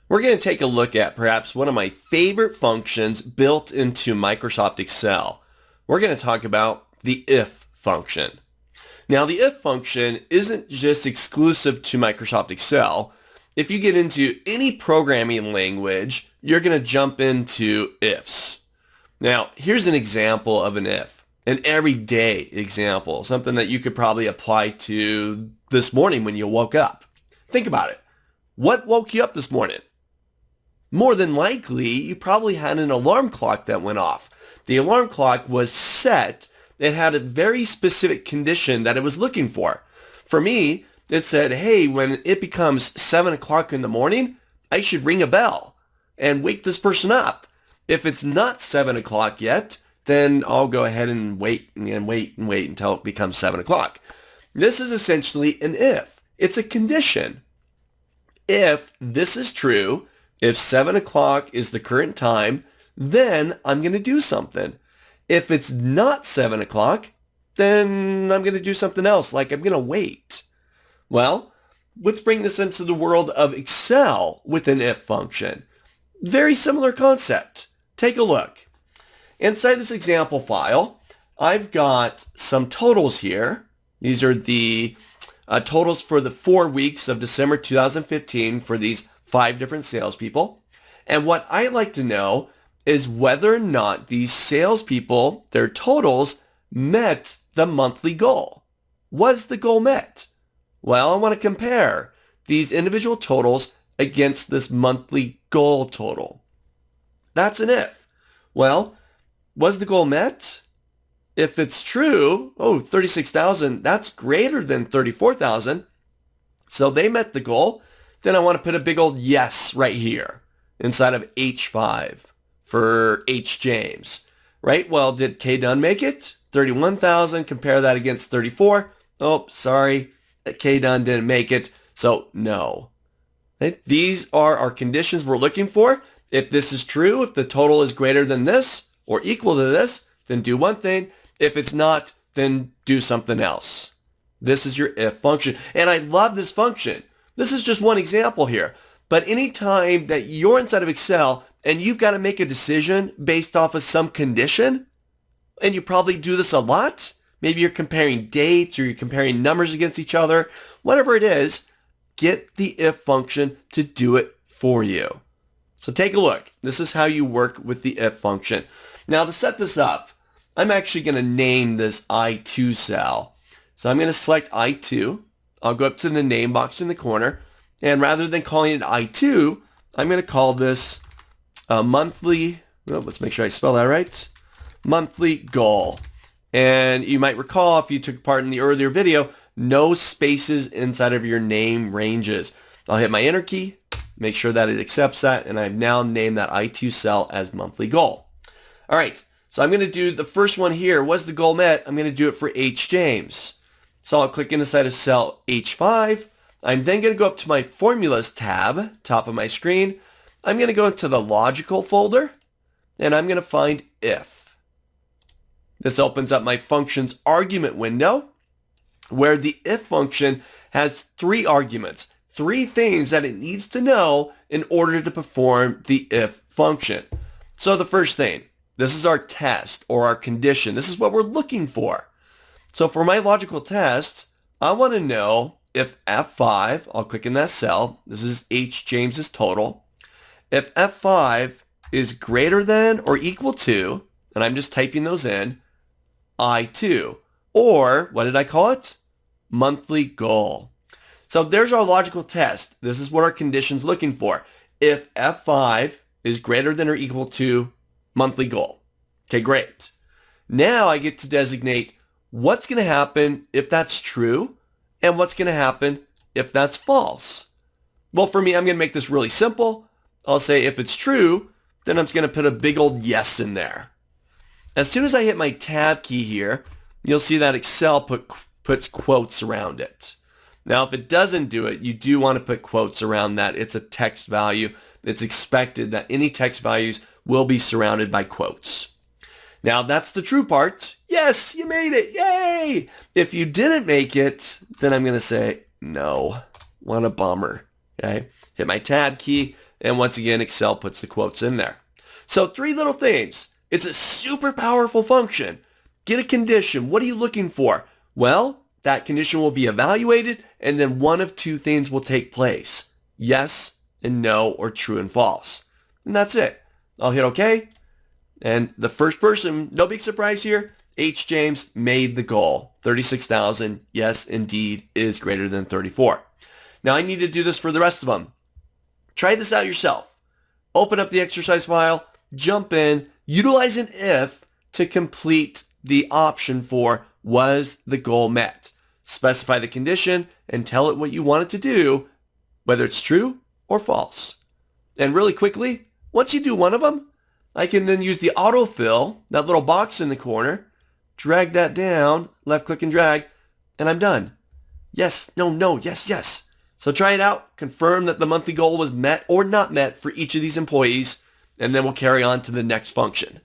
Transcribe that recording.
We're going to take a look at perhaps one of my favorite functions built into Microsoft Excel. We're going to talk about the if function. Now, the if function isn't just exclusive to Microsoft Excel. If you get into any programming language, you're going to jump into ifs. Now, here's an example of an if, an everyday example, something that you could probably apply to this morning when you woke up. Think about it. What woke you up this morning? More than likely, you probably had an alarm clock that went off. The alarm clock was set. It had a very specific condition that it was looking for. For me, it said, hey, when it becomes 7 o'clock in the morning, I should ring a bell and wake this person up. If it's not 7 o'clock yet, then I'll go ahead and wait until it becomes 7 o'clock. This is essentially an if. It's a condition. If this is true, if 7 o'clock is the current time, then I'm going to do something. If it's not 7 o'clock, then I'm going to do something else, like I'm going to wait. Well, let's bring this into the world of Excel with an if function. Very similar concept. Take a look. Inside this example file, I've got some totals here. These are the totals for the 4 weeks of December 2015 for these 5 different salespeople. And what I like to know is whether or not these salespeople, their totals, met the monthly goal. Was the goal met? Well, I want to compare these individual totals against this monthly goal total. That's an if. Well, was the goal met? If it's true, 36,000, that's greater than 34,000. So they met the goal. Then I want to put a big old yes right here inside of H5 for H. James, right? Well, did K. Dunn make it? 31,000, compare that against 34. Oh, sorry, K. Dunn didn't make it, so no. Okay? These are our conditions we're looking for. If this is true, if the total is greater than this or equal to this, then do one thing. If it's not, then do something else. This is your if function. And I love this function. This is just one example here. But anytime that you're inside of Excel and you've got to make a decision based off of some condition, and you probably do this a lot, maybe you're comparing dates or you're comparing numbers against each other, whatever it is, get the if function to do it for you. So take a look. This is how you work with the if function. Now to set this up, I'm actually going to name this I2 cell. So I'm going to select I2. I'll go up to the name box in the corner. And rather than calling it I2, I'm going to call this monthly, let's make sure I spell that right, monthly goal. And you might recall, if you took part in the earlier video, no spaces inside of your name ranges. I'll hit my enter key, make sure that it accepts that, and I've now named that I2 cell as monthly goal. All right, so I'm going to do the first one here. Was the goal met? I'm going to do it for H. James. So I'll click inside of cell H5. I'm then going to go up to my formulas tab, top of my screen. I'm going to go into the logical folder, and I'm going to find if. This opens up my functions argument window, where the if function has 3 arguments, 3 things that it needs to know in order to perform the if function. So the first thing, this is our test or our condition. This is what we're looking for. So for my logical test, I want to know if F5, I'll click in that cell, this is H. James's total. If F5 is greater than or equal to, and I'm just typing those in, I2, or what did I call it? Monthly goal. So there's our logical test. This is what our condition's looking for. If F5 is greater than or equal to monthly goal. Okay, great. Now I get to designate what's going to happen if that's true and what's going to happen if that's false. Well, for me, I'm going to make this really simple. I'll say if it's true, then I'm just going to put a big old yes in there. As soon as I hit my tab key here, you'll see that Excel puts quotes around it. Now, if it doesn't do it, you do want to put quotes around that. It's a text value. It's expected that any text values will be surrounded by quotes. Now, that's the true part. Yes, you made it. Yay! If you didn't make it, then I'm going to say, no. What a bummer. Okay? Hit my tab key, And once again, Excel puts the quotes in there. So 3 little things. It's a super powerful function. Get a condition. What are you looking for? Well, that condition will be evaluated, and then one of 2 things will take place. Yes and no, or true and false. And that's it. I'll hit OK. And the first person, no big surprise here, H. James made the goal. 36,000, yes, indeed, is greater than 34. Now I need to do this for the rest of them. Try this out yourself. Open up the exercise file, jump in, utilize an if to complete the option for was the goal met. Specify the condition and tell it what you want it to do, whether it's true or false. And really quickly, once you do one of them, I can then use the autofill, that little box in the corner, drag that down, left click and drag, and I'm done. Yes, no, no, yes, yes. So try it out, confirm that the monthly goal was met or not met for each of these employees, and then we'll carry on to the next function.